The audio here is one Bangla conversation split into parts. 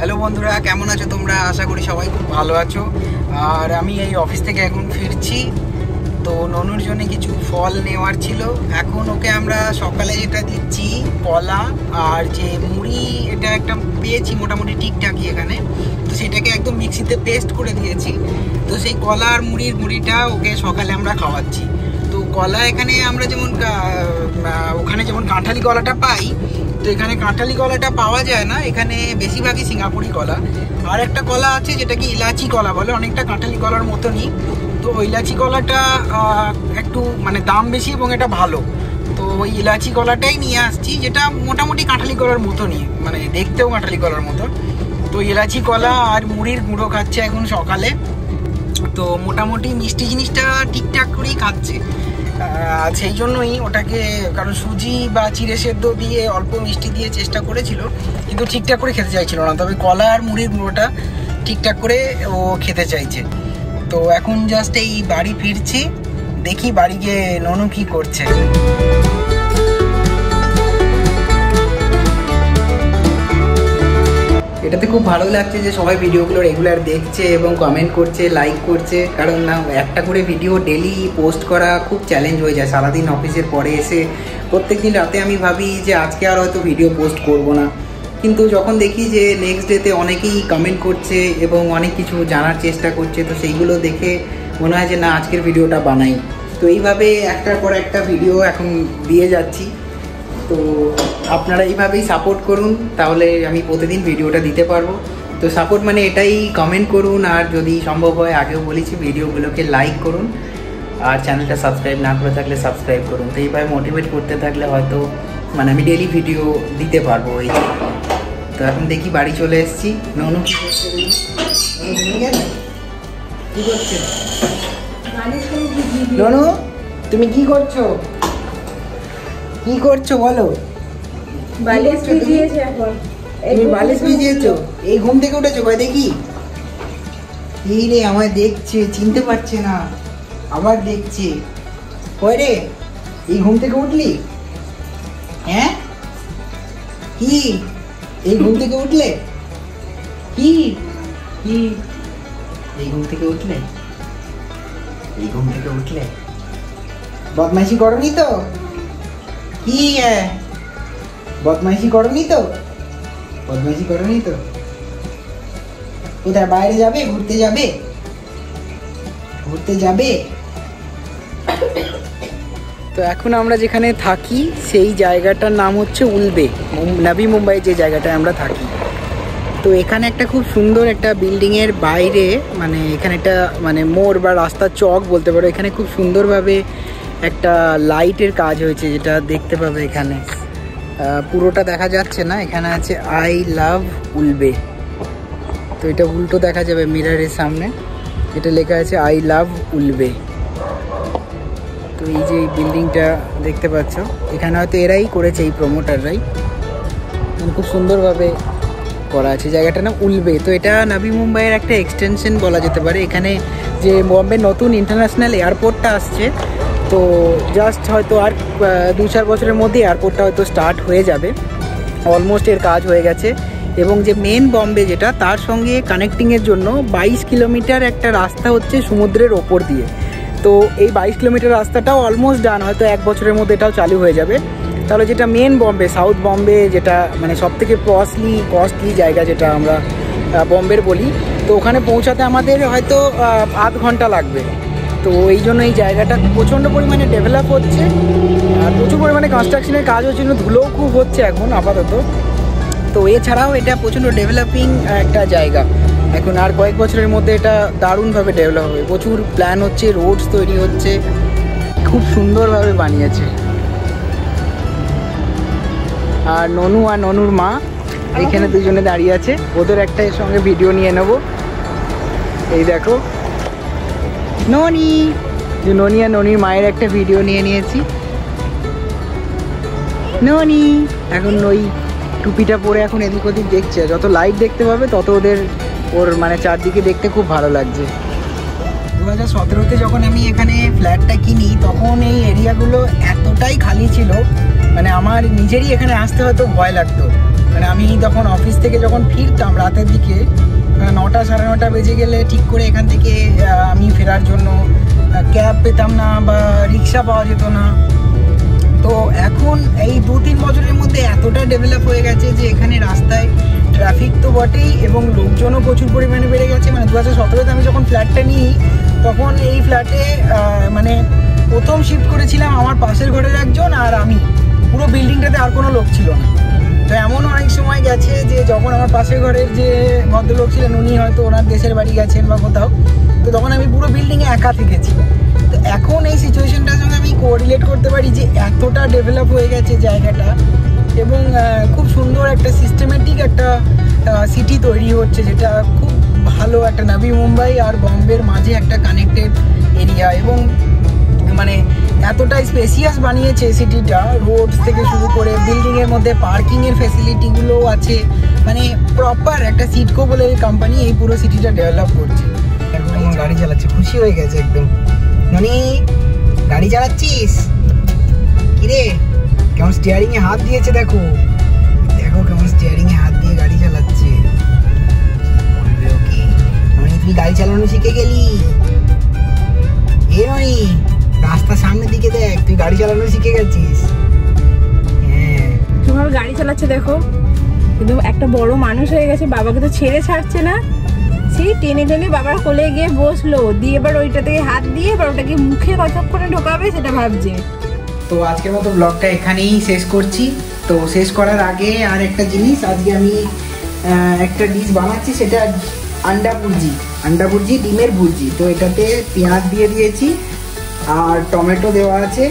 হ্যালো বন্ধুরা, কেমন আছো তোমরা? আশা করি সবাই খুব ভালো আছো। আর আমি এই অফিস থেকে এখন ফিরছি, তো ননুর জন্য কিছু ফল নেওয়ার ছিল। এখন ওকে আমরা সকালে যেটা দিচ্ছি কলা আর যে মুড়ি, এটা একটা পেয়েছি মোটামুটি ঠিকঠাকই এখানে, তো সেটাকে একদম মিক্সিতে পেস্ট করে দিয়েছি। তো সেই কলা আর মুড়িটা ওকে সকালে আমরা খাওয়াচ্ছি। তো কলা এখানে আমরা যেমন ওখানে যেমন কাঁঠালি কলাটা পাই, তো এখানে কাঁঠালি কলাটা পাওয়া যায় না, এখানে বেশিরভাগই সিঙ্গাপুরি কলা। আর একটা কলা আছে যেটাকে ইলাচি কলা বলে, অনেকটা কাঁঠালি কলার মতনই। তো ইলাচি কলাটা একটু মানে দাম বেশি এবং এটা ভালো। তো ওই ইলাচি কলাটাই নিয়ে আসছি, যেটা মোটামুটি কাঁঠালি কলার মতনই, মানে দেখতেও কাঁঠালি কলার মতো। তো ইলাচি কলা আর মুড়ির গুঁড়ো খাচ্ছে এখন সকালে। তো মোটামুটি মিষ্টি জিনিসটা ঠিকঠাক করেই খাচ্ছে, সেই জন্যই ওটাকে, কারণ সুজি বা চিড়ে সেদ্ধ দিয়ে অল্প মিষ্টি দিয়ে চেষ্টা করেছিল, কিন্তু ঠিকঠাক করে খেতে চাইছিল না। তবে কলা আর মুড়ির গুঁড়োটা ঠিকঠাক করে ও খেতে চাইছে। তো এখন জাস্ট এই বাড়ি ফিরছি, দেখি বাড়ি গিয়ে ননু কি করছে। এটাতে খুব ভালো লাগছে যে সবাই ভিডিওগুলো রেগুলার দেখছে এবং কমেন্ট করছে, লাইক করছে। কারণ না, একটা করে ভিডিও ডেলি পোস্ট করা খুব চ্যালেঞ্জ হয়ে যায়। সারাদিন অফিসের পরে এসে প্রত্যেকদিন রাতে আমি ভাবি যে আজকে আর হয়তো ভিডিও পোস্ট করব না, কিন্তু যখন দেখি যে নেক্সট ডেতে অনেকেই কমেন্ট করছে এবং অনেক কিছু জানার চেষ্টা করছে, তো সেইগুলো দেখে মনে হয় যে না, আজকের ভিডিওটা বানাই। তো এইভাবে একটার পর একটা ভিডিও এখন দিয়ে যাচ্ছি। তো আপনারা এইভাবেই সাপোর্ট করুন, তাহলে আমি প্রতিদিন ভিডিওটা দিতে পারবো। তো সাপোর্ট মানে এটাই, কমেন্ট করুন, আর যদি সম্ভব হয়, আগেও বলেছি, ভিডিওগুলোকে লাইক করুন, আর চ্যানেলটা সাবস্ক্রাইব না করে থাকলে সাবস্ক্রাইব করুন। তো এইভাবে মোটিভেট করতে থাকলে হয়তো মানে আমি ডেলি ভিডিও দিতে পারবো। এই তো এখন দেখি বাড়ি চলে এসেছি। ননু কি করছে? কি করছে ননু? তুমি কি করছো? কি করছো বলো? বালিশ ভিজিয়েছে এখন। তুমি বালিশ ভিজিয়েছো? এই ঘুম থেকে উঠেছো? কয় দেখি। এই রে, আমায় দেখছে, চিনতে পারছে না, আবার দেখছে। কয় রে, এই ঘুম থেকে উঠলি? হ্যাঁ, কি এই ঘুম থেকে উঠলে? কি কি এই ঘুম থেকে উঠলে? এই ঘুম থেকে উঠলে? বদমাইশি করনি তো? কি বদমাইশি করনি তো? বদমাইশি করনি তো? কোথায় বাইরে যাবে? ঘুরতে যাবে? ঘুরতে যাবে? তো এখন আমরা যেখানে থাকি সেই জায়গাটার নাম হচ্ছে উলবে, নাভি মুম্বাই যে জায়গাটায় আমরা থাকি। তো এখানে একটা খুব সুন্দর একটা বিল্ডিংয়ের বাইরে, মানে এখানে একটা মানে মোড় বা রাস্তার চক বলতে পারো, এখানে খুব সুন্দরভাবে একটা লাইটের কাজ হয়েছে, যেটা দেখতে পাবে এখানে। পুরোটা দেখা যাচ্ছে না, এখানে আছে আই লাভ উলবে। তো এটা উল্টো দেখা যাবে মিররের সামনে, এটা লেখা আছে আই লাভ উলবে। তো এই যে বিল্ডিংটা দেখতে পাচ্ছ, এখানে হয়তো এরাই করেছে, এই প্রমোটাররাই, খুব সুন্দরভাবে করা আছে। জায়গাটার নাম উলবে। তো এটা নাভি মুম্বাইয়ের একটা এক্সটেনশন বলা যেতে পারে। এখানে যে বম্বে নতুন ইন্টারন্যাশনাল এয়ারপোর্টটা আসছে, তো জাস্ট হয়তো আর 2-4 বছরের মধ্যে এয়ারপোর্টটা হয়তো স্টার্ট হয়ে যাবে। অলমোস্ট এর কাজ হয়ে গেছে। এবং যে মেন বম্বে যেটা, তার সঙ্গে কানেক্টিংয়ের জন্য 22 কিলোমিটার একটা রাস্তা হচ্ছে সমুদ্রের ওপর দিয়ে। তো এই 22 কিলোমিটার রাস্তাটাও অলমোস্ট ডান, হয়তো 1 বছরের মধ্যে এটাও চালু হয়ে যাবে। তাহলে যেটা মেন বম্বে, সাউথ বম্বে, যেটা মানে সবথেকে কস্টলি জায়গা যেটা আমরা বম্বের বলি, তো ওখানে পৌঁছাতে আমাদের হয়তো আধ ঘন্টা লাগবে। তো এই জন্য এই জায়গাটা প্রচণ্ড পরিমাণে ডেভেলপ হচ্ছে, আর প্রচুর পরিমাণে কনস্ট্রাকশনের কাজ হচ্ছে, ধুলোও খুব হচ্ছে এখন আপাতত। তো এছাড়াও এটা প্রচণ্ড ডেভেলপিং একটা জায়গা এখন, আর কয়েক বছরের মধ্যে এটা দারুণভাবে ডেভেলপ হবে। প্রচুর প্ল্যান হচ্ছে, রোডস তৈরি হচ্ছে, খুব সুন্দরভাবে বানিয়েছে। আর ননু আর ননুর মা এখানে দুজনে দাঁড়িয়ে আছে, ওদের একটা এর সঙ্গে ভিডিও নিয়ে নেব। এই দেখো ননি, ননি আর ননির মায়ের একটা ভিডিও নিয়ে নিয়েছি। ননি এখন ওই টুপিটা পরে এখন এদিক ওদিক দেখছে, যত লাইট দেখতে পাবে তত ওর মানে চারদিকে দেখতে খুব ভালো লাগছে। 2017-তে যখন আমি এখানে ফ্ল্যাটটা কিনি, তখন এই এরিয়াগুলো এতটাই খালি ছিল, মানে আমার নিজেরই এখানে আসতে হয়তো ভয় লাগতো। মানে মানে আমি তখন অফিস থেকে যখন ফিরতাম রাতের দিকে 9টা সাড়ে 9টা বেজে গেলে ঠিক করে এখান থেকে আমি ফেরার জন্য ক্যাব পেতাম না বা রিক্সা পাওয়া যেত না। তো এখন এই 2-3 বছরের মধ্যে এতটা ডেভেলপ হয়ে গেছে যে এখানে রাস্তায় ট্রাফিক তো বটেই এবং লোকজনও প্রচুর পরিমাণে বেড়ে গেছে। মানে 2017-তে আমি যখন ফ্ল্যাটটা নিই তখন এই ফ্ল্যাটে মানে প্রথম শিফট করেছিলাম আমার পাশের ঘরের একজন আর আমি, পুরো বিল্ডিংটাতে আর কোনো লোক ছিল না। তো এমন অনেক সময় গেছে যে যখন আমার পাশের ঘরের যে ভদ্রলোক ছিলেন উনি হয়তো ওনার দেশের বাড়ি গেছেন বা কোথাও, তো তখন আমি পুরো বিল্ডিংয়ে একা থেকেছি। তো এখন এই সিচুয়েশনটার সঙ্গে আমি কোরিলেট করতে পারি যে এতটা ডেভেলপ হয়ে গেছে জায়গাটা এবং খুব সুন্দর একটা সিস্টেমেটিক একটা সিটি তৈরি হচ্ছে, যেটা খুব ভালো একটা নবী মুম্বাই আর বম্বের মাঝে একটা কানেক্টেড এরিয়া এবং মানে এতটাই স্পেসিয়াস বানিয়েছে সিটিটা, রোডস থেকে শুরু করে বিল্ডিংয়ের মধ্যে পার্কিংয়ের ফেসিলিটিগুলোও আছে। মানে প্রপার একটা সিটকো বলে কোম্পানি এই পুরো সিটিটা ডেভেলপ করছে। একদম গাড়ি চালাচ্ছে, খুশি হয়ে গেছে একদম। ননি গাড়ি চালাচ্ছিস কিরে? কেমন স্টিয়ারিংয়ে হাত দিয়েছে, দেখো দেখো কেমন স্টিয়ারিংয়ে হাত দিয়ে গাড়ি চালাচ্ছে। ননি তুই গাড়ি চালানো শিখে গেলি? এ ননি রাস্তা সামনের দিকে দেখ, তুই গাড়ি চালানো শিখে গেছিস। হ্যাঁ কিভাবে গাড়ি চালাচ্ছে দেখো, কিন্তু একটা বড় মানুষ হয়ে গেছে, বাবাকে তো ছেড়ে ছাড়ছে না। সেই টেনে টেনে বাবার কোলে গিয়ে বসলো, দিয়ে এবার ওইটা থেকে হাত দিয়ে এবার ওটাকে মুখে কতক্ষণে ঢোকাবে সেটা ভাবছে। তো আজকের মতো ব্লগটা এখানেই শেষ করছি। তো শেষ করার আগে আর একটা জিনিস, আজকে আমি একটা ডিশ বানাচ্ছি, সেটা আন্ডা ভুর্জি, ডিমের ভুর্জি। তো এটাতে পেঁয়াজ দিয়ে দিয়েছি আর টমেটো দেওয়া আছে।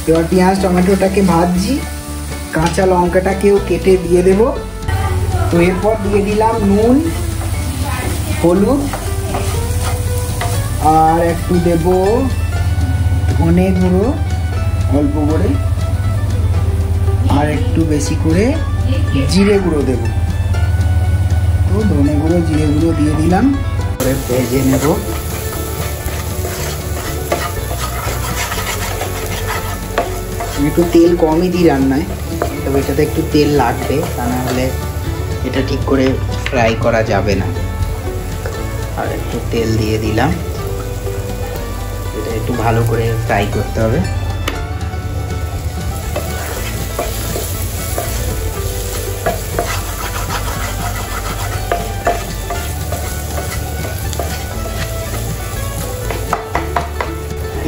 এবার পেঁয়াজ টমেটোটাকে ভাজছি, কাঁচা লঙ্কাটাকেও কেটে দিয়ে দেব। তো এরপর দিয়ে দিলাম নুন, হলুদ আর একটু দেব ধনে গুঁড়ো অল্প করে, আর একটু বেশি করে জিরে গুঁড়ো দেব। তো ধনে গুঁড়ো জিরে গুঁড়ো দিয়ে দিলাম, পরে ভেজে নেব। একটু তেল কমই দিই রান্নায়, তবে এটাতে একটু তেল লাগবে, তা না হলে এটা ঠিক করে ফ্রাই করা যাবে না। আর একটু তেল দিয়ে দিলাম, এটা একটু ভালো করে ফ্রাই করতে হবে।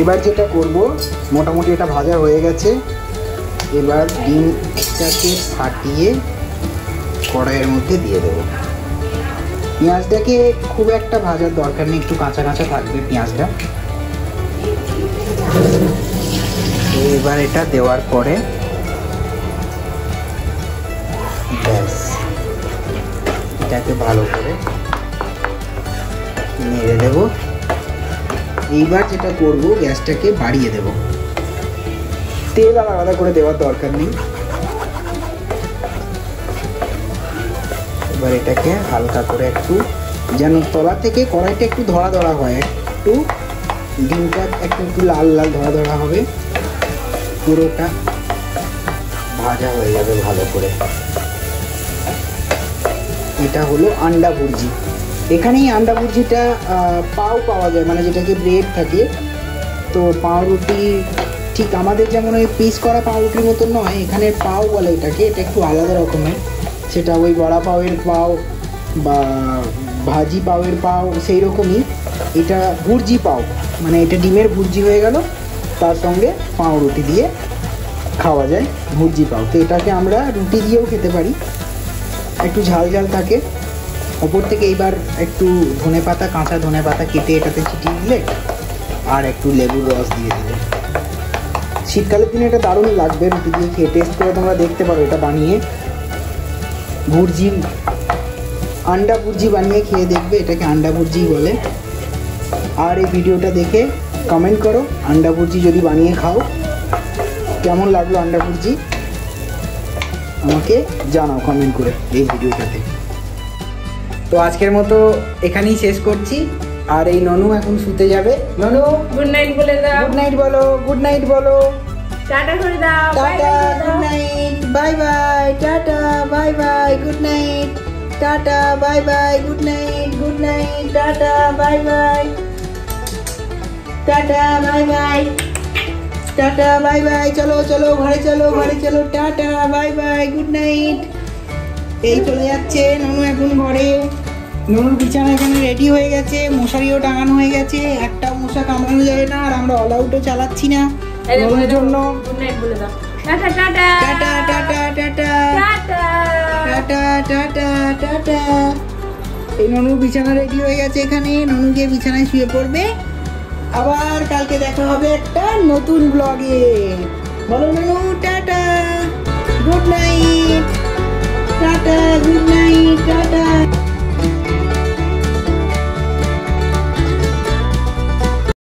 এবার যেটা করব, মোটামুটি এটা ভাজা হয়ে গেছে। এবার ডিমটাকে ফাটিয়ে কড়াইয়ের মধ্যে দিয়ে দেবো। পেঁয়াজটাকে খুব একটা ভাজার দরকার নেই, একটু কাঁচা কাঁচা থাকবে পেঁয়াজটা। এবার এটা দেওয়ার পরে ব্যাস এটাকে ভালো করে নেড়ে দেবো। এইবার যেটা করব, গ্যাসটাকে বাড়িয়ে দেব, তেল আর আলাদা করে দেওয়ার দরকার নেই। এবার এটাকে হালকা করে একটু, যেন তলা থেকে কড়াইটা একটু ধরা ধরা হয়, একটু ডিমটা একটু লাল লাল ধরা ধরা হবে, পুরোটা ভাজা হয়ে যাবে ভালো করে। এটা হলো আন্ডা ভুর্জি। এখানেই আন্ডা ভুর্জিটা পাও পাওয়া যায়, মানে যেটাকে ব্রেড থাকে। তো পাউরুটি ঠিক আমাদের যেমন ওই পিস করা পাউরুটির মতো নয়, এখানে পাও বলে এটাকে, এটা একটু আলাদা রকমের। সেটা ওই বড়া পাওয়ের পাও বা ভাজি পাওয়ের পাও সেই রকমই। এটা ভুর্জি পাও, মানে এটা ডিমের ভুর্জি হয়ে গেল, তার সঙ্গে পাউরুটি দিয়ে খাওয়া যায় ভুর্জি পাও। তো এটাকে আমরা রুটি দিয়েও খেতে পারি, একটু ঝাল ঝাল থাকে। ওপর থেকে এইবার একটু ধনেপাতা, কাঁচা ধনেপাতা কেটে এটাতে ছিটিয়ে দিলে আর একটু লেবুর রস দিয়ে দিলে, শীতকালের দিনে এটা দারুণ লাগবে রুটি দিয়ে খেয়ে। টেস্ট করে তোমরা দেখতে পারো এটা বানিয়ে, ভুর্জি আন্ডা ভুর্জি বানিয়ে খেয়ে দেখবে, এটাকে আন্ডা ভুর্জি বলে। আর এই ভিডিওটা দেখে কমেন্ট করো, আন্ডা ভুর্জি যদি বানিয়ে খাও কেমন লাগলো আন্ডা ভুর্জি, আমাকে জানাও কমেন্ট করে এই ভিডিওটাতে। তো আজকের মতো এখানেই শেষ করছি। আর এই ননু এখন শুতে যাবে। ননু গুড নাইট বলে দাও। গুড নাইট বলো, গুড নাইট বলো। টাটা করে দাও, tata, good night, bye bye, tata, bye bye, good night, tata, bye bye, good night, good night, tata, bye bye, tata, bye bye, tata, bye bye, চলো চলো ঘরে চলো, ঘরে চলো, tata, bye bye, good night. এই চলে যাচ্ছে ননু এখন ঘরে। ননুর বিছানা এখানে রেডি হয়ে গেছে, মশারিও টাঙানো হয়ে গেছে, একটাও মশা কামড়ানো যাবে না, আর আমরা অল আউটও চালাচ্ছি না ননুর জন্য। গুড নাইট বলে দাও, tata tata tata tata tata tata tata tata tata. এই ননুর বিছানা রেডি হয়ে গেছে এখানে, ননু গিয়ে বিছানায় শুয়ে পড়বে। আবার কালকে দেখা হবে একটা নতুন ব্লগে। বলো ননু tata, good night, tata, good night, tata.